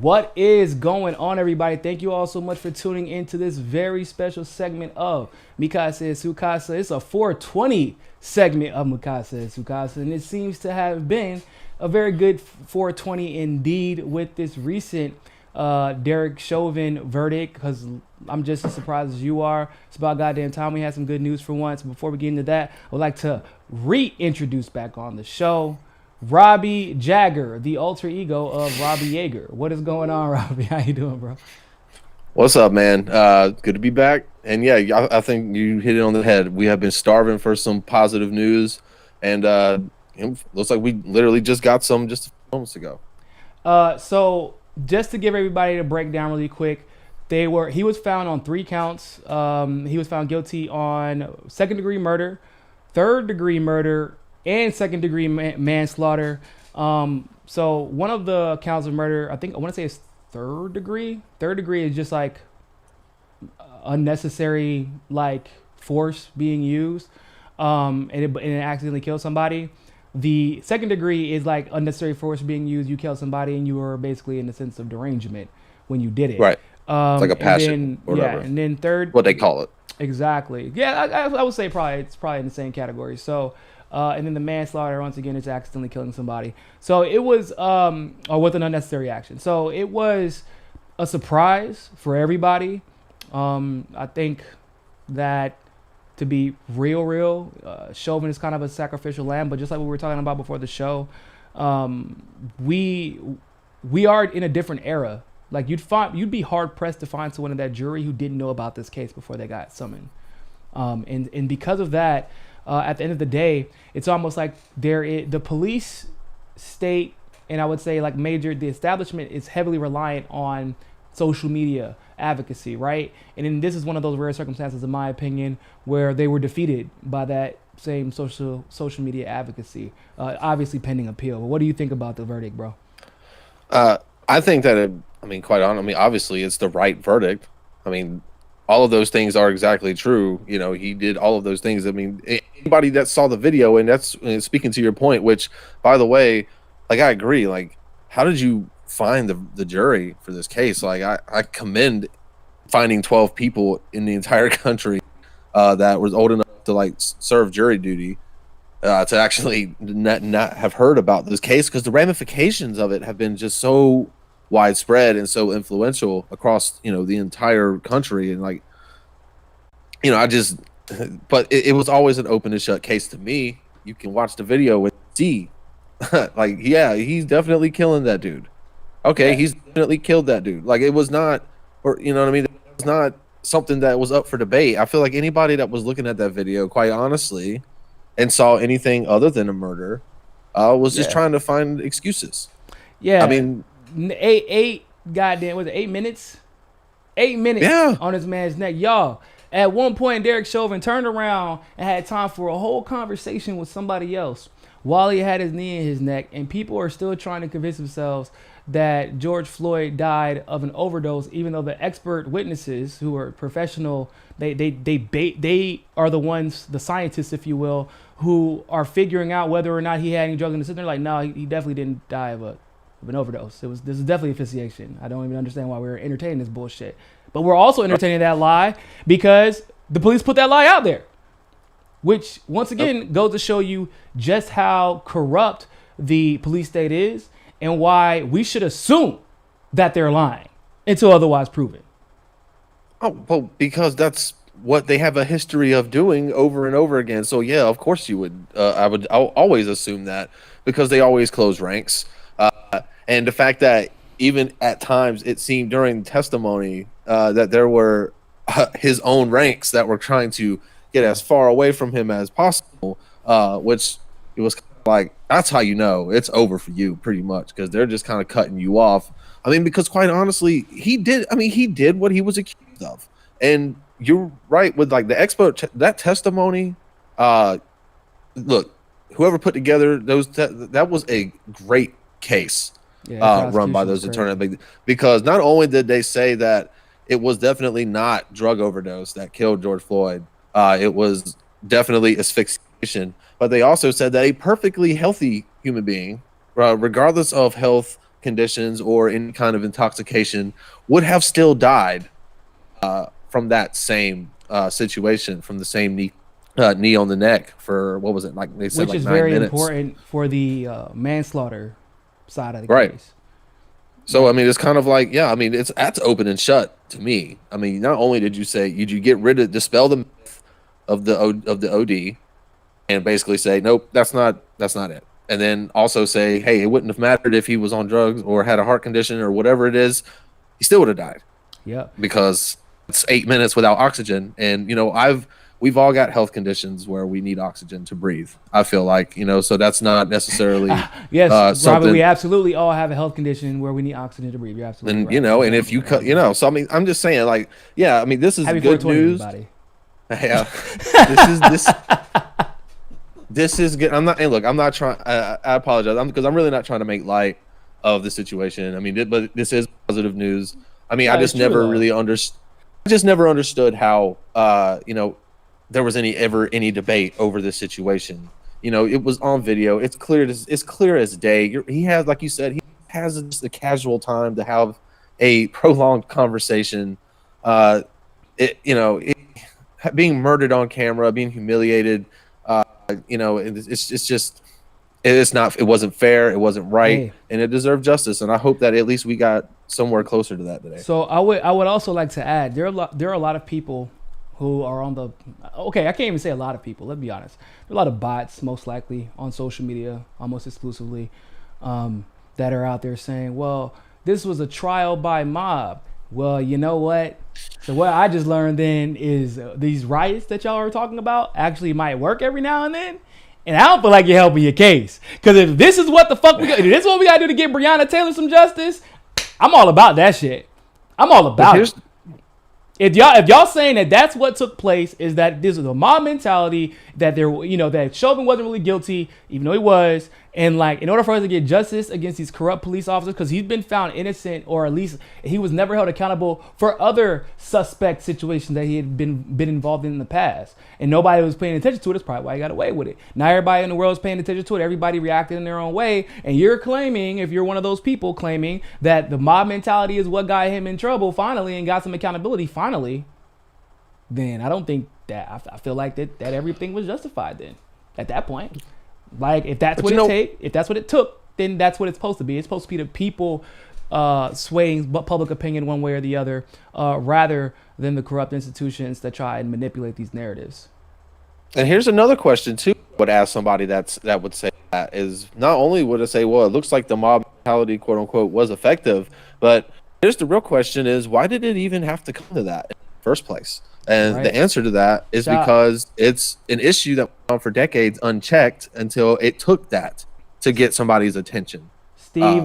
What is going on, everybody? Thank you all so much for tuning into this very special segment of Mikasa Sukasa. It's a 420 segment of Mikasa Sukasa, and it seems to have been a very good 420 indeed with this recent Derek Chauvin verdict, because I'm just as surprised as you are. It's about goddamn time we had some good news for once. Before we get into that, I would like to reintroduce back on the show Robbie Jagger, the alter ego of Robbie Jagger. What is going on, Robbie? How you doing, bro? What's up, man? Good to be back. And yeah, I think you hit it on the head. We have been starving for some positive news, and it looks like we literally just got some just a few moments ago. So just to give everybody a breakdown really quick, he was found on 3 counts. He was found guilty on second-degree murder, third-degree murder, and second-degree manslaughter. So one of the counts of murder, I want to say is third degree. Third degree is just like unnecessary like force being used, and it accidentally killed somebody. The second degree is like unnecessary force being used. You killed somebody and you were basically in the sense of derangement when you did it. Right. It's like a passion. And then, yeah, and then third. What they call it. Exactly. Yeah, I would say it's probably in the same category. So. And then the manslaughter, once again, is accidentally killing somebody. So it was, or with an unnecessary action. So it was a surprise for everybody. I think that to be real, Chauvin is kind of a sacrificial lamb. But just like we were talking about before the show, we are in a different era. Like you'd be hard pressed to find someone in that jury who didn't know about this case before they got summoned. And because of that. At the end of the day, it's almost like the police state, and I would say like the establishment is heavily reliant on social media advocacy, right? And then this is one of those rare circumstances, in my opinion, where they were defeated by that same social media advocacy, obviously pending appeal. But what do you think about the verdict, bro? I think that, quite honestly, obviously it's the right verdict. All of those things are exactly true. You know, he did all of those things. Anybody that saw the video, and that's speaking to your point, which, by the way, like, I agree. Like, how did you find the jury for this case? Like, I commend finding 12 people in the entire country that was old enough to, like, serve jury duty to actually not have heard about this case, because the ramifications of it have been just so widespread and so influential across, the entire country. And like, but it was always an open and shut case to me. You can watch the video and see like, yeah, he's definitely killing that dude. Okay, yeah. He's definitely killed that dude. Like, it was not, or you know what I mean, it was not something that was up for debate. I feel like anybody that was looking at that video, quite honestly, and saw anything other than a murder was just trying to find excuses. Yeah, eight goddamn, was it 8 minutes? 8 minutes on this man's neck, y'all. At one point, Derek Chauvin turned around and had time for a whole conversation with somebody else while he had his knee in his neck, and people are still trying to convince themselves that George Floyd died of an overdose, even though the expert witnesses, who are professional, they are the ones, the scientists, if you will, who are figuring out whether or not he had any drug in the system. They're like, no, he definitely didn't die of an overdose. This is definitely asphyxiation. I don't even understand why we're entertaining this bullshit. But we're also entertaining that lie because the police put that lie out there, which once again goes to show you just how corrupt the police state is and why we should assume that they're lying until otherwise proven. Oh, well, because that's what they have a history of doing over and over again. So yeah, of course you would. I'll always assume that, because they always close ranks. And the fact that even at times it seemed during testimony that there were his own ranks that were trying to get as far away from him as possible, which it was like, that's how you know it's over for you, pretty much, because they're just kind of cutting you off. Because quite honestly, he did what he was accused of. And you're right with like the expert, that testimony. Look, whoever put together those, that was a great case. Run by those attorneys, because not only did they say that it was definitely not drug overdose that killed George Floyd, it was definitely asphyxiation, but they also said that a perfectly healthy human being, regardless of health conditions or any kind of intoxication would have still died from that same situation, from the same knee on the neck for, what was it, like they said, which like is 9 very minutes. important for the manslaughter side of the Right. case. So I mean, it's kind of like, yeah, I mean, that's open and shut to me. I mean, not only did you get rid of, dispel the myth of the OD, and basically say, nope, that's not it, and then also say, hey, it wouldn't have mattered if he was on drugs or had a heart condition or whatever it is, he still would have died. Yeah, because it's 8 minutes without oxygen, and we've all got health conditions where we need oxygen to breathe. I feel like, so that's not necessarily yes, something. Robert, we absolutely all have a health condition where we need oxygen to breathe. You're absolutely and right. and if you so I mean, I'm just saying, like, yeah, I mean, this is Happy good 420, news. everybody. Yeah, this is good. I'm not trying. I apologize, because I'm really not trying to make light of the situation. I mean, but this is positive news. I mean, I just never really understood. I just never understood how there was any debate over this situation. It was on video. It's clear as day. He has, like you said, he has just a casual time to have a prolonged conversation. Being murdered on camera, being humiliated. It wasn't fair. It wasn't right, and it deserved justice. And I hope that at least we got somewhere closer to that today. So I would also like to add, there are a lot of people who are on the, okay, I can't even say a lot of people, let's be honest. There are a lot of bots, most likely, on social media, almost exclusively, that are out there saying, well, this was a trial by mob. Well, you know what? So what I just learned then is these riots that y'all are talking about actually might work every now and then. And I don't feel like you're helping your case. Because if this is what the fuck if this is what we got to do to get Breonna Taylor some justice, I'm all about that shit. I'm all about it. If y'all saying that that's what took place, is that this is a mob mentality, that that Chauvin wasn't really guilty, even though he was, and like, in order for us to get justice against these corrupt police officers, because he's been found innocent, or at least he was never held accountable for other suspect situations that he had been involved in the past, and nobody was paying attention to it. That's probably why he got away with it. Now everybody in the world is paying attention to it. Everybody reacted in their own way, and you're claiming, if you're one of those people claiming that the mob mentality is what got him in trouble finally and got some accountability finally, then I don't think that, I feel like that everything was justified then at that point. Like, if that's what it took, then that's what it's supposed to be. It's supposed to be the people swaying public opinion one way or the other, rather than the corrupt institutions that try and manipulate these narratives. And here's another question too. I would ask somebody that would say that is, not only would it say, well, it looks like the mob mentality, quote unquote, was effective, but here's the real question: is why did it even have to come to that in the first place? And the answer to that is because it's an issue that went on for decades unchecked until it took that to get somebody's attention. Steve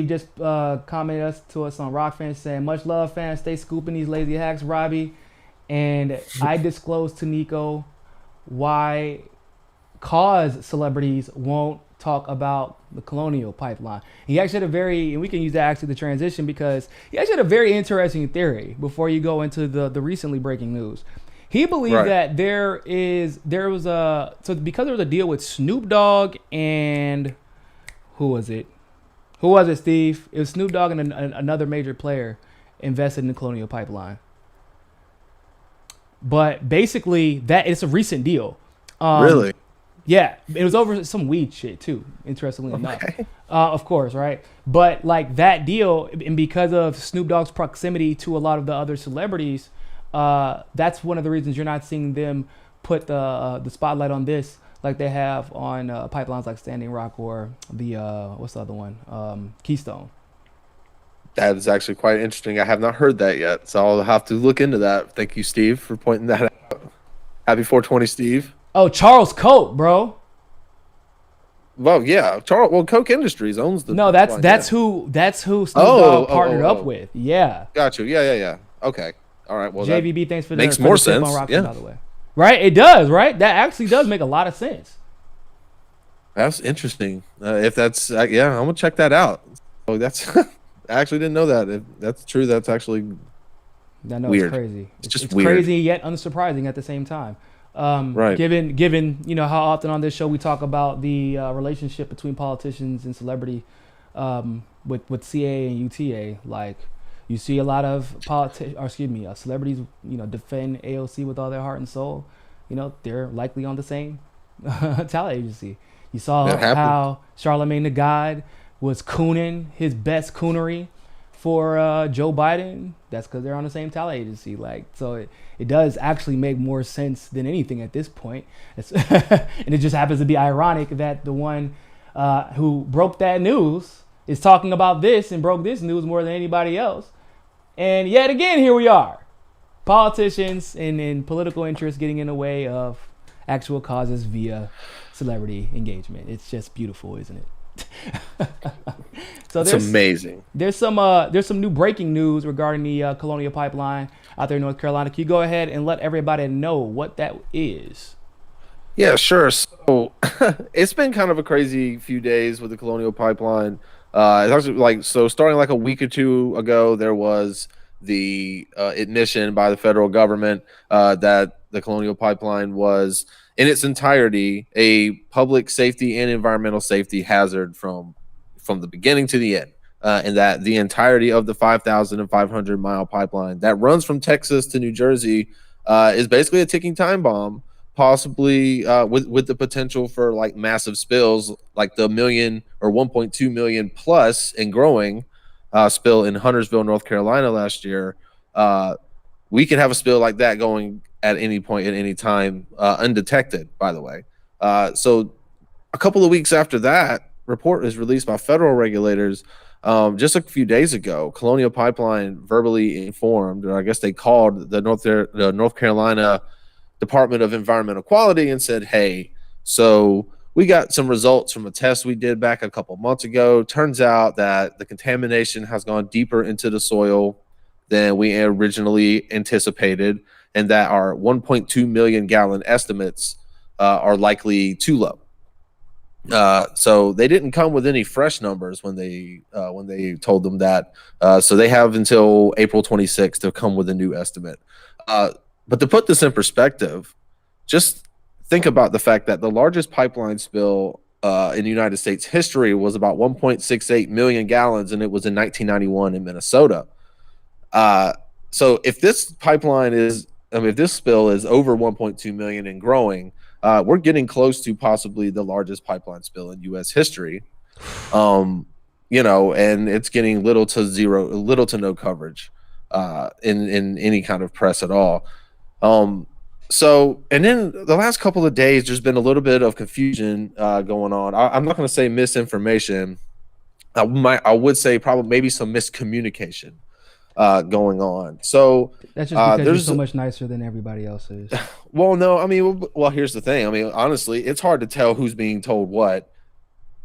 just commented to us on Rock Fans saying, much love, fans. Stay scooping these lazy hacks, Robbie. And I disclosed to Niko why celebrities won't talk about the Colonial Pipeline. He actually had and we can use that actually the transition, because he actually had a very interesting theory before you go into the recently breaking news. He believed that because there was a deal with Snoop Dogg and who was it, Steve? It was Snoop Dogg and another major player invested in the Colonial Pipeline. But basically, it's a recent deal. Really? Yeah, it was over some weed shit too, interestingly enough. Of course, right? But like that deal, and because of Snoop Dogg's proximity to a lot of the other celebrities, that's one of the reasons you're not seeing them put the spotlight on this like they have on pipelines like Standing Rock or the what's the other one? Keystone. That is actually quite interesting. I have not heard that yet, so I'll have to look into that. Thank you, Steve, for pointing that out. Happy 420, Steve. Oh, Charles Koch, bro. Well, yeah, Koch Industries owns the. No, that's who Snoop Dogg partnered up with. Yeah. Got you. Yeah. Okay. All right. Well, JVB, thanks for makes more sense. On Rockford, by the way. Right? It does. Right? That actually does make a lot of sense. That's interesting. If that's I'm gonna check that out. Oh, that's. I actually didn't know that. If that's true, that's actually. I know weird. It's crazy. It's weird. Crazy yet unsurprising at the same time. Right. Given how often on this show we talk about the relationship between politicians and celebrity with CA and UTA, like you see a lot of celebrities, defend AOC with all their heart and soul. They're likely on the same talent agency. You saw how Charlemagne the God was cooning his best coonery for Joe Biden. That's because they're on the same talent agency. So it does actually make more sense than anything at this point. And it just happens to be ironic that the one who broke that news is talking about this and broke this news more than anybody else. And yet again, here we are. Politicians and political interests getting in the way of actual causes via celebrity engagement. It's just beautiful, isn't it? So it's amazing. There's some new breaking news regarding the Colonial Pipeline out there in North Carolina. Can you go ahead and let everybody know what that is? Yeah, sure. So it's been kind of a crazy few days with the Colonial Pipeline. It's actually starting like a week or two ago, there was the admission by the federal government that the Colonial Pipeline was in its entirety a public safety and environmental safety hazard from the beginning to the end, and that the entirety of the 5,500 mile pipeline that runs from Texas to New Jersey is basically a ticking time bomb, possibly with the potential for like massive spills, like the 1.2 million plus and growing spill in Huntersville, North Carolina last year. We could have a spill like that going at any point at any time, undetected, by the way. So a couple of weeks after that report is released by federal regulators, just a few days ago, Colonial Pipeline verbally informed, or I guess they called the North Carolina Department of Environmental Quality and said, hey, so we got some results from a test we did back a couple months ago. Turns out that the contamination has gone deeper into the soil than we originally anticipated, and that our 1.2 million gallon estimates are likely too low. So they didn't come with any fresh numbers when they told them that. So they have until April 26th to come with a new estimate. But to put this in perspective, just think about the fact that the largest pipeline spill in United States history was about 1.68 million gallons, and it was in 1991 in Minnesota. So if this if this spill is over 1.2 million and growing, we're getting close to possibly the largest pipeline spill in U.S. history. And it's getting little to no coverage in any kind of press at all. So, and then the last couple of days, there's been a little bit of confusion going on. I'm not going to say misinformation. I would say probably maybe some miscommunication going on. So that's just because you're so much nicer than everybody else is. Well, no, I mean, well, here's the thing. I mean, honestly, it's hard to tell who's being told what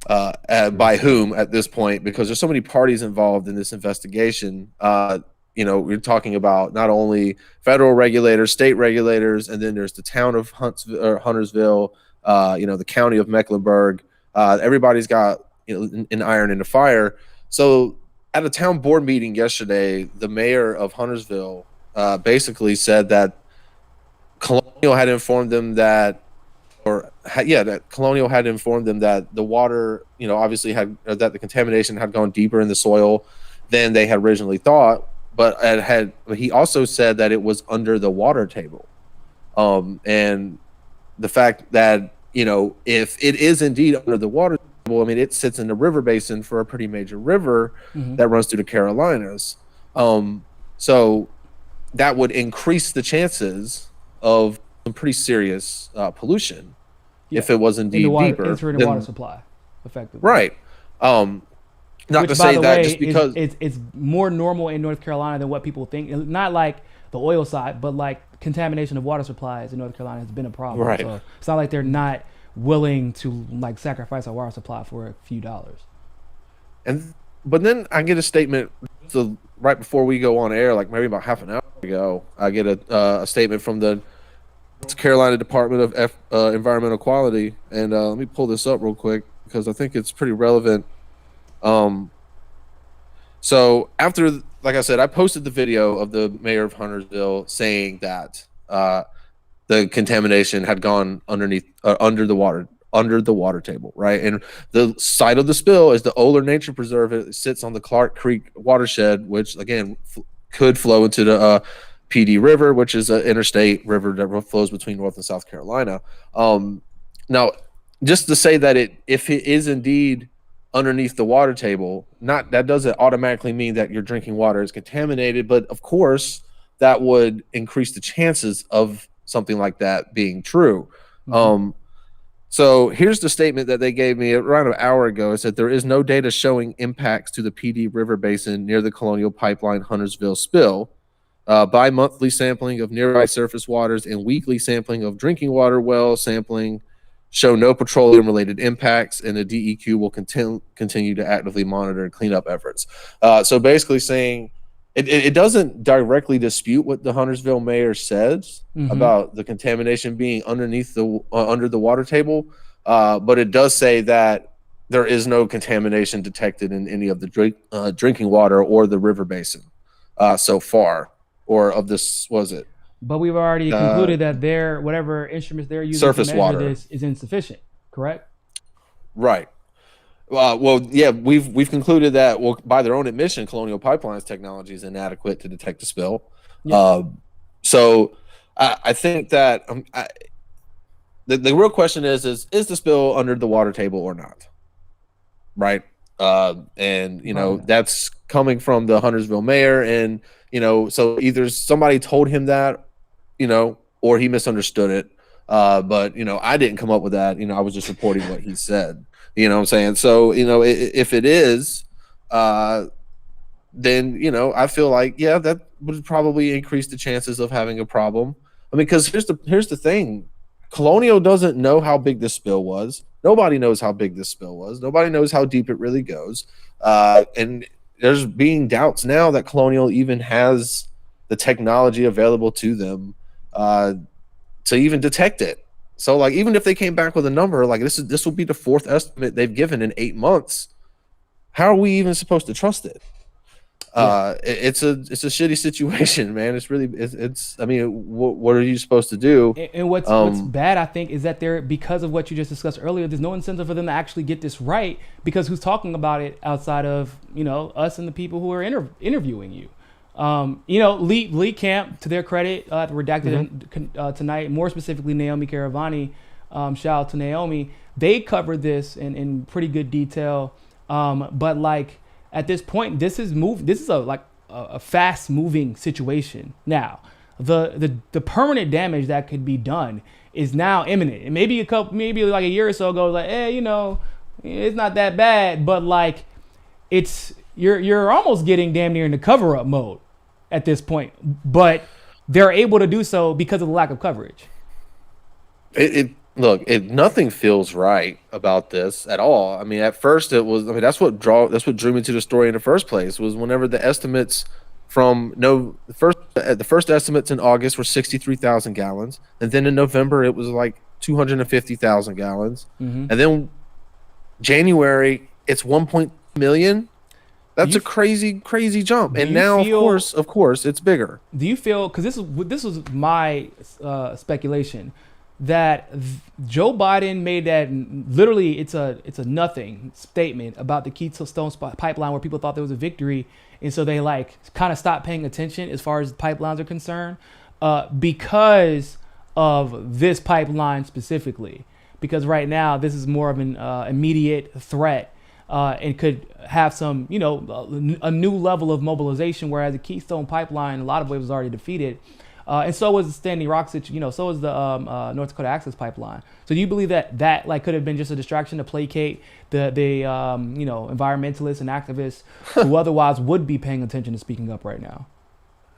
by whom at this point, because there's so many parties involved in this investigation. We're talking about not only federal regulators, state regulators, and then there's the town of Huntersville, the county of Mecklenburg. Everybody's got an iron in the fire. So at a town board meeting yesterday, the mayor of Huntersville basically said that Colonial had informed them that Colonial had informed them that the water, obviously that the contamination had gone deeper in the soil than they had originally thought. But he also said that it was under the water table, and the fact that if it is indeed under the water table, I mean, it sits in the river basin for a pretty major river that runs through the Carolinas. So that would increase the chances of some pretty serious pollution if it was indeed deeper. Entering the water supply, effectively. Right. Not Which, to say that just because it's more normal in North Carolina than what people think. Not like the oil side, but like contamination of water supplies in North Carolina has been a problem. Right. So it's not like they're not willing to like sacrifice a water supply for a few dollars. But then I get a statement right before we go on air, like maybe about half an hour ago. I get a statement from the North Carolina Department of Environmental Quality, and let me pull this up real quick because I think it's pretty relevant. So after, like I said, I posted the video of the mayor of Huntersville saying that the contamination had gone under the water under the water table, right? And the site of the spill is the Oler Nature Preserve. It sits on the Clark Creek watershed, which again could flow into the PD River, which is an interstate river that flows between North and South Carolina. Now, just to say that if it is indeed underneath the water table, that doesn't automatically mean that your drinking water is contaminated, but of course that would increase the chances of something like that being true. So here's the statement that they gave me around an hour ago. It said there is no data showing impacts to the PD River Basin near the Colonial Pipeline Huntersville spill. Bi-monthly sampling of nearby surface waters and weekly sampling of drinking water well sampling show no petroleum-related impacts, and the DEQ will continue to actively monitor and cleanup efforts. So basically saying it doesn't directly dispute what the Huntersville mayor says about the contamination being underneath under the water table, but it does say that there is no contamination detected in any of the drinking water or the river basin so far, or of this, was it? But we've already concluded that whatever instruments they're using surface to measure water this is insufficient, correct? Right. Well, yeah, we've concluded that, well, by their own admission, Colonial Pipeline's technology is inadequate to detect the spill. Yeah. So I think that the real question is the spill under the water table or not? Right. And that's coming from the Huntersville mayor, and so either somebody told him that, or he misunderstood it. But I didn't come up with that. I was just reporting what he said. You know what I'm saying? So, if it is, then, I feel like, yeah, that would probably increase the chances of having a problem. I mean, because here's the thing. Colonial doesn't know how big this spill was. Nobody knows how big this spill was. Nobody knows how deep it really goes. And there's being doubts now that Colonial even has the technology available to them to even detect it. So, like, even if they came back with a number, like this will be the fourth estimate they've given in 8 months. How are we even supposed to trust it? It's a shitty situation, man. It's really I mean, what are you supposed to do? And what's bad, I think, is that because of what you just discussed earlier, there's no incentive for them to actually get this right, because who's talking about it outside of us and the people who are interviewing you. Lee Camp, to their credit, redacted tonight, more specifically Naomi Caravani, shout out to Naomi, they covered this in pretty good detail, but like at this point, this is a fast moving situation. Now the permanent damage that could be done is now imminent, and maybe like a year or so ago, like, it's not that bad, but like you're almost getting damn near into cover up mode at this point, but they're able to do so because of the lack of coverage. Nothing feels right about this at all. I mean, at first it was. I mean, that's what drew me to the story in the first place. Was whenever the estimates the first estimates in August were 63,000 gallons, and then in November it was like 250,000 gallons, and then January it's 1.2 million. That's a crazy jump, and now of course it's bigger. Do you feel, because this was my speculation, that Joe Biden made that literally it's a nothing statement about the Keystone Pipeline, where people thought there was a victory, and so they like kind of stopped paying attention as far as pipelines are concerned, because of this pipeline specifically, because right now this is more of an immediate threat. And could have some, a new level of mobilization, whereas the Keystone Pipeline, in a lot of ways, was already defeated. And so was the Standing Rock situation, so was the North Dakota Access Pipeline. So do you believe that like could have been just a distraction to placate the environmentalists and activists who otherwise would be paying attention to speaking up right now?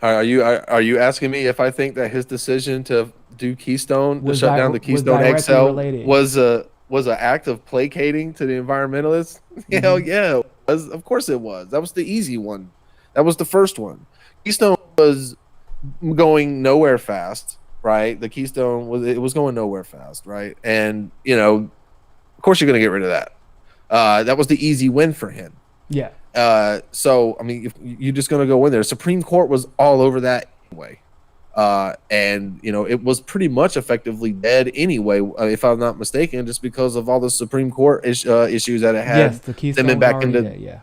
Are you asking me if I think that his decision to do Keystone, to shut down the Keystone XL, was an act of placating to the environmentalists? Hell yeah, of course it was. That was the easy one. That was the first one. Keystone was going nowhere fast, right? The Keystone was going nowhere fast, right? And of course you're going to get rid of that. That was the easy win for him. Yeah. So I mean, if you're just going to go in there, Supreme Court was all over that anyway. And it was pretty much effectively dead anyway, if I'm not mistaken, just because of all the Supreme Court issues that it had. Yes, the Keystone back into dead,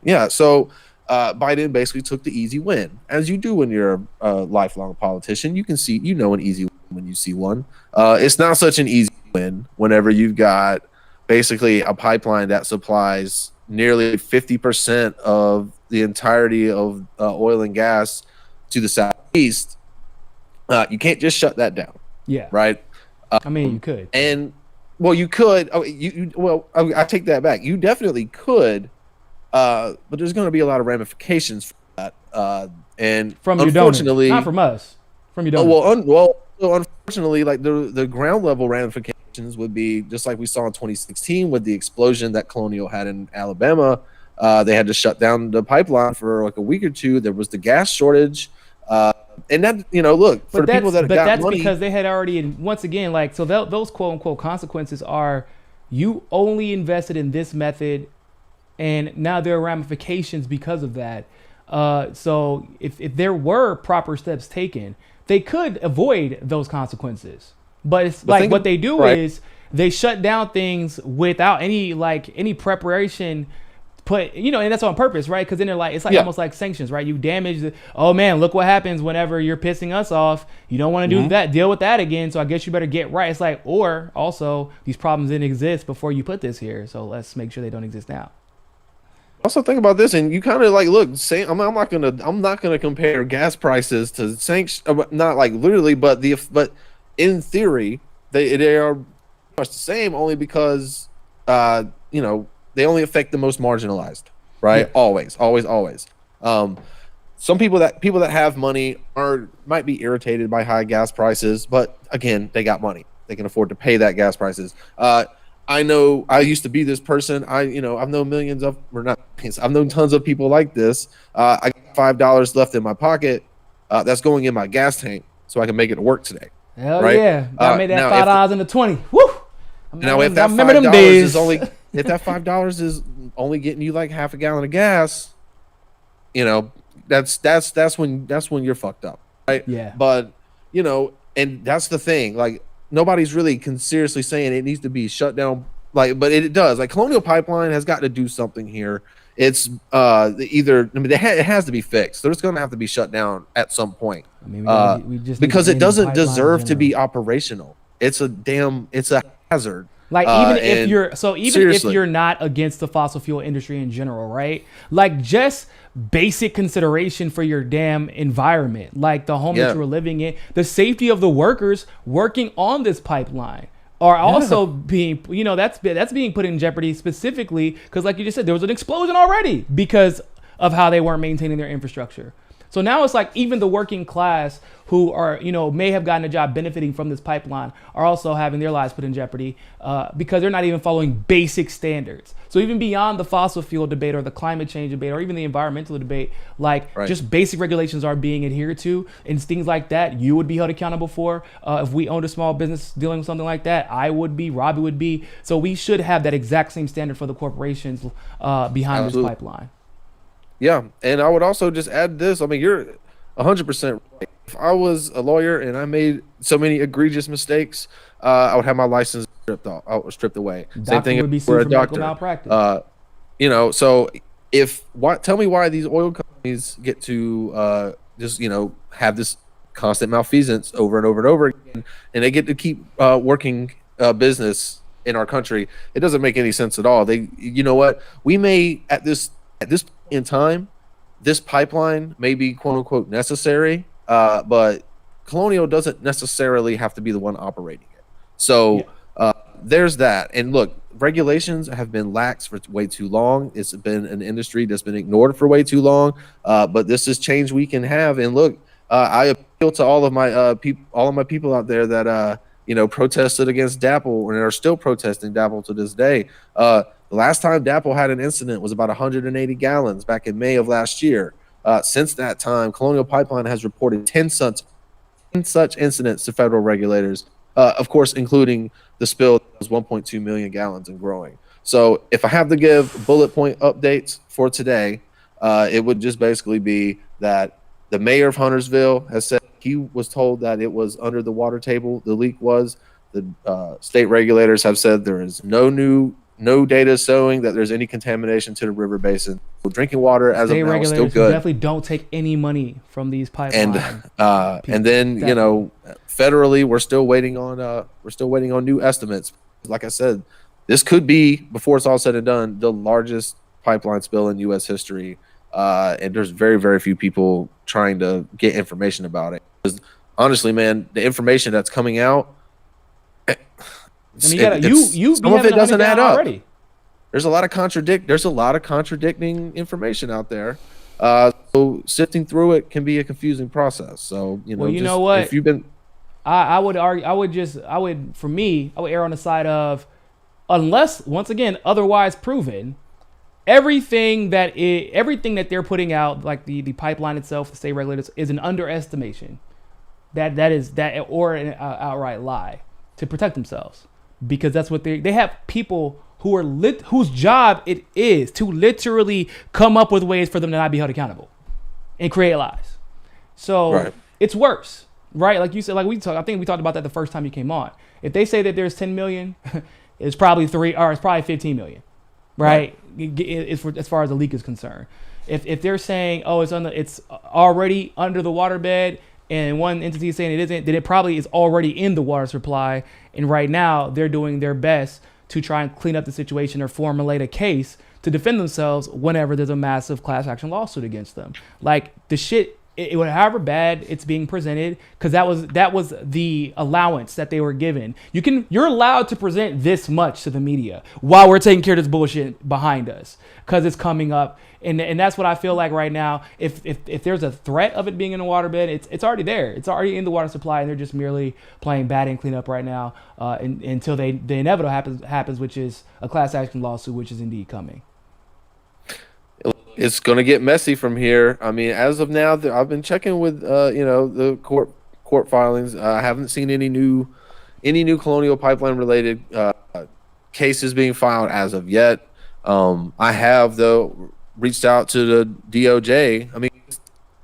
yeah. So Biden basically took the easy win, as you do when you're a lifelong politician. You can see, an easy win when you see one. It's not such an easy win whenever you've got basically a pipeline that supplies nearly 50% of the entirety of oil and gas to the southeast. You can't just shut that down. Yeah. Right. I mean, you could. And you could. I take that back. You definitely could. But there's going to be a lot of ramifications for that. And from your unfortunately, donors. Not from us. From your donors. So unfortunately, like the ground level ramifications would be just like we saw in 2016 with the explosion that Colonial had in Alabama. They had to shut down the pipeline for like a week or two. There was the gas shortage. And that, look, for the people that got that's money, because they had already, once again, like, so those quote unquote consequences are, you only invested in this method, and now there are ramifications because of that. So if there were proper steps taken, they could avoid those consequences. But it's like what they do is they shut down things without any preparation. And that's on purpose, right? Because then they're like, it's like almost like sanctions, right? You damage oh man, look what happens whenever you're pissing us off. You don't want to do that, deal with that again. So I guess you better get right. It's like, or also these problems didn't exist before you put this here. So let's make sure they don't exist now. Also think about this, and you kind of like look. I'm not gonna compare gas prices to sanctions, not like literally, but in theory they are much the same, only because they only affect the most marginalized, right? Yeah. Always. Some people that have money might be irritated by high gas prices, but again, they got money. They can afford to pay that gas prices. I know I used to be this person. I've known tons of people like this. I got $5 left in my pocket. That's going in my gas tank so I can make it to work today. Hell right? Yeah. I made that $5 into 20. Woo! Now if that $5 is only if that $5 is only getting you like half a gallon of gas, that's when you're fucked up, right? Yeah. But and that's the thing. Like nobody's really seriously saying it needs to be shut down. But it does. Like Colonial Pipeline has got to do something here. It's it has to be fixed. So it's going to have to be shut down at some point. I mean, we just because it doesn't deserve to be operational. It's a hazard. Like even if you're not against the fossil fuel industry in general, right? Like just basic consideration for your damn environment, like the home that you were living in, the safety of the workers working on this pipeline are also being, that's being put in jeopardy specifically because, like you just said, there was an explosion already because of how they weren't maintaining their infrastructure. So now it's like even the working class who are, may have gotten a job benefiting from this pipeline are also having their lives put in jeopardy because they're not even following basic standards. So even beyond the fossil fuel debate or the climate change debate or even the environmental debate, just basic regulations are being adhered to and things like that you would be held accountable for. If we owned a small business dealing with something like that, I would be, Robbie would be. So we should have that exact same standard for the corporations behind this pipeline. Yeah, and I would also just add this. I mean, you're 100% right. If I was a lawyer and I made so many egregious mistakes, I would have my license stripped away. Same thing would be for a doctor. Malpractice. So tell me why these oil companies get to have this constant malfeasance over and over and over again, and they get to keep working business in our country. It doesn't make any sense at all. We may at this in time, this pipeline may be quote unquote necessary, but Colonial doesn't necessarily have to be the one operating it. So there's that. And look, regulations have been lax for way too long. It's been an industry that's been ignored for way too long. But this is change we can have. And look, I appeal to all of my people out there that protested against DAPL and are still protesting DAPL to this day. The last time DAPL had an incident was about 180 gallons back in May of last year. Since that time, Colonial Pipeline has reported 10 such incidents to federal regulators, of course, including the spill that was 1.2 million gallons and growing. So if I have to give bullet point updates for today, it would just basically be that the mayor of Huntersville has said he was told that it was under the water table. The leak was. The state regulators have said there is no data showing that there's any contamination to the river basin. So drinking water as of now is still good. Definitely don't take any money from these pipelines. And then definitely. Federally, we're still waiting on new estimates. Like I said, this could be, before it's all said and done, the largest pipeline spill in U.S. history. And there's very, very few people trying to get information about it. Because honestly, man, the information that's coming out, some of it doesn't add up. Already. There's a lot of contradicting information out there. So sifting through it can be a confusing process. So know what? If you've been, I would argue. I would err on the side of, unless once again otherwise proven, everything that they're putting out, like the pipeline itself, the state regulators, is an underestimation. That is or an outright lie to protect themselves, because that's what they have people who are whose job it is to literally come up with ways for them to not be held accountable and create lies. So It's worse, right? Like you said, like I think we talked about that the first time you came on. If they say that there's 10 million, it's probably 15 million, right? As far as the leak is concerned. If they're saying, oh, it's already under the waterbed, and one entity is saying it isn't, then it probably is already in the water supply. And right now they're doing their best to try and clean up the situation or formulate a case to defend themselves whenever there's a massive class action lawsuit against them. Like the shit, however bad it's being presented, because that was the allowance that they were given. You're allowed to present this much to the media while we're taking care of this bullshit behind us, because it's coming up, and that's what I feel like right now. If there's a threat of it being in the waterbed, it's already there. It's already in the water supply, and they're just merely playing bad and clean up right now until the inevitable happens, which is a class action lawsuit, which is indeed coming. It's going to get messy from here. I mean, as of now, I've been checking with the court filings. I haven't seen any new Colonial Pipeline related cases being filed as of yet. I have, though, reached out to the DOJ. I mean,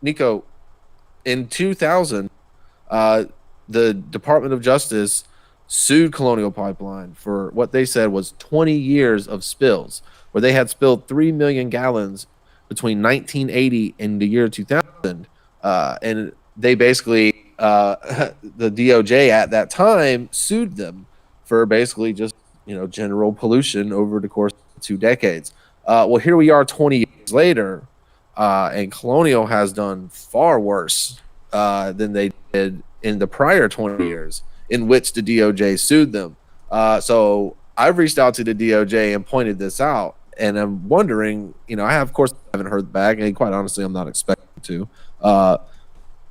Niko, in 2000, the Department of Justice sued Colonial Pipeline for what they said was 20 years of spills, where they had spilled 3 million gallons between 1980 and the year 2000. And they basically, the DOJ at that time sued them for basically just, general pollution over the course of 2 decades. Well, here we are 20 years later, and Colonial has done far worse than they did in the prior 20 years in which the DOJ sued them. So I've reached out to the DOJ and pointed this out. And I'm wondering, I haven't heard back, and quite honestly, I'm not expecting to. But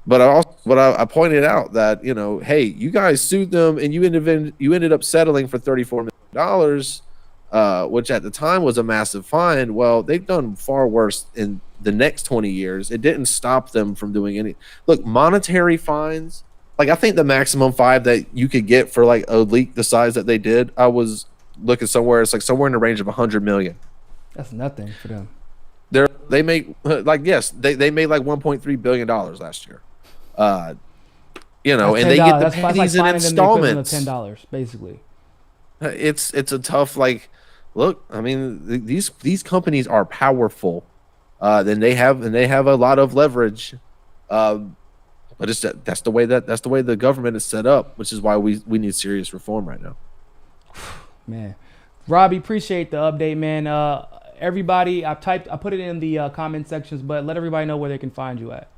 I pointed out that, hey, you guys sued them, and you ended up settling for $34 million, which at the time was a massive fine. Well, they've done far worse in the next 20 years. It didn't stop them from doing any. Look, monetary fines. Like, I think the maximum fine that you could get for like a leak the size that they did, I was looking somewhere. It's like somewhere in the range of $100 million. That's nothing for them. They make they made like $1.3 billion last year. And they get the pennies in installments. $10 basically. It's a tough, look. I mean, these companies are powerful. Then they have a lot of leverage. But that's the way the government is set up, which is why we need serious reform right now. Man, Robbie, appreciate the update, man. Everybody, I put it in the comment sections, but let everybody know where they can find you at.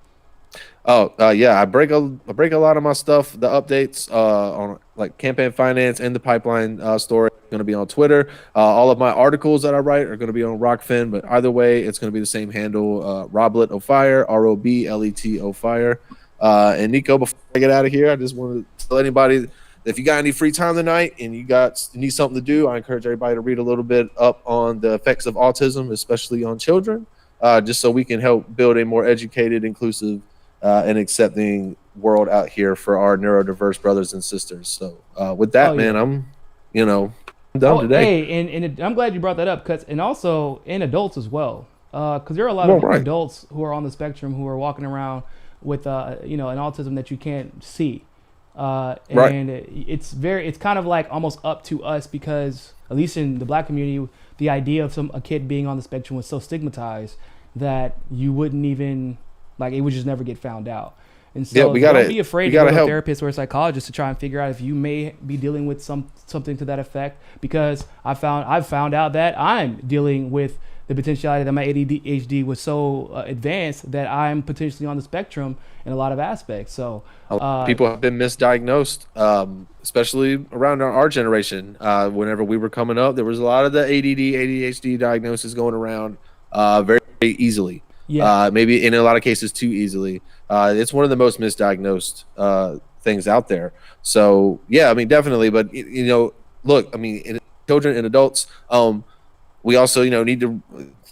I break a lot of my stuff, the updates on like campaign finance and the pipeline story, going to be on Twitter. All of my articles that I write are going to be on Rockfin, but either way, it's going to be the same handle, Roblet O'Fire, ROBLET O'Fire. And Niko, before I get out of here, I just want to tell anybody, if you got any free time tonight and you need something to do, I encourage everybody to read a little bit up on the effects of autism, especially on children, just so we can help build a more educated, inclusive, and accepting world out here for our neurodiverse brothers and sisters. So with that, man, I'm done today. Hey, and I'm glad you brought that up, and also in adults as well, because there are a lot of adults who are on the spectrum who are walking around with an autism that you can't see. Right. And it's kind of like almost up to us, because at least in the black community, the idea of a kid being on the spectrum was so stigmatized that you wouldn't even, like, it would just never get found out. And so don't be afraid to go to a therapist or a psychologist to try and figure out if you may be dealing with something to that effect, because I've found out that I'm dealing with the potentiality that my ADHD was so advanced that I'm potentially on the spectrum in a lot of aspects. So people have been misdiagnosed, especially around our generation. Whenever we were coming up, there was a lot of the ADD, ADHD diagnosis going around very, very easily. Yeah. Maybe in a lot of cases too easily. It's one of the most misdiagnosed things out there. So yeah, I mean, definitely. But look, I mean, in children and adults, we also need to,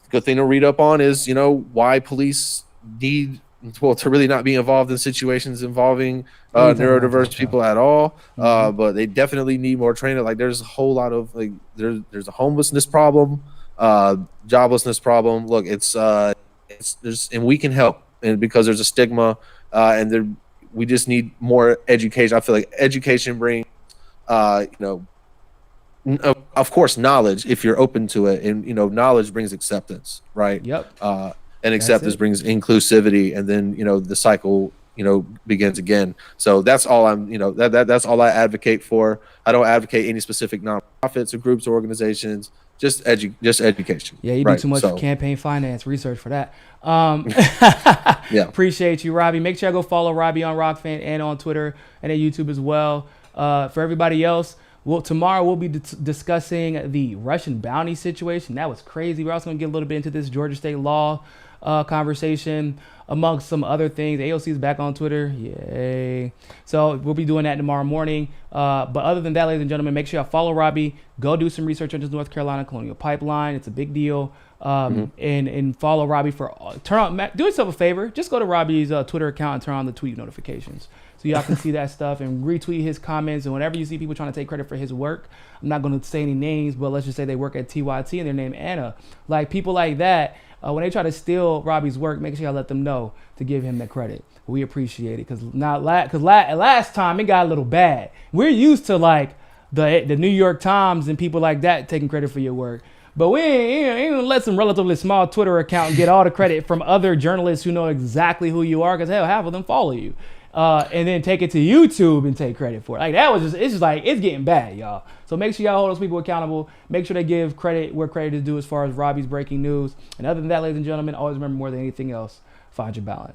good thing to read up on is why police need to really not be involved in situations involving neurodiverse people at all. But they definitely need more training. Like, there's a whole lot of there's a homelessness problem, joblessness problem. Look, and we can help, and because there's a stigma, and we just need more education. I feel like education brings of course knowledge, if you're open to it, and knowledge brings acceptance, right? Yep. And acceptance brings inclusivity, and then the cycle begins again. So that's all that's all I advocate for. I don't advocate any specific nonprofits or groups or organizations. Just education. Yeah, you do too much campaign finance research for that. Yeah. Appreciate you, Robbie. Make sure I go follow Robbie on Rockfan and on Twitter and at YouTube as well. For everybody else, tomorrow we'll be discussing the Russian bounty situation. That was crazy. We're also going to get a little bit into this Georgia state law conversation, amongst some other things. AOC is back on Twitter. Yay. So we'll be doing that tomorrow morning. But other than that, ladies and gentlemen, make sure y'all follow Robbie. Go do some research on this North Carolina Colonial Pipeline. It's a big deal. And follow Robbie do yourself a favor. Just go to Robbie's Twitter account and turn on the tweet notifications, so y'all can see that stuff and retweet his comments. And whenever you see people trying to take credit for his work, I'm not going to say any names, but let's just say they work at TYT and their name Anna. Like, people like that, when they try to steal Robbie's work, make sure y'all let them know to give him the credit. We appreciate it, because last time it got a little bad. We're used to like the New York Times and people like that taking credit for your work. But we ain't gonna let some relatively small Twitter account get all the credit from other journalists who know exactly who you are, because hell, half of them follow you. And then take it to YouTube and take credit for it. Like, it's getting bad, y'all. So make sure y'all hold those people accountable. Make sure they give credit where credit is due as far as Robbie's breaking news. And other than that, ladies and gentlemen, always remember, more than anything else, find your balance.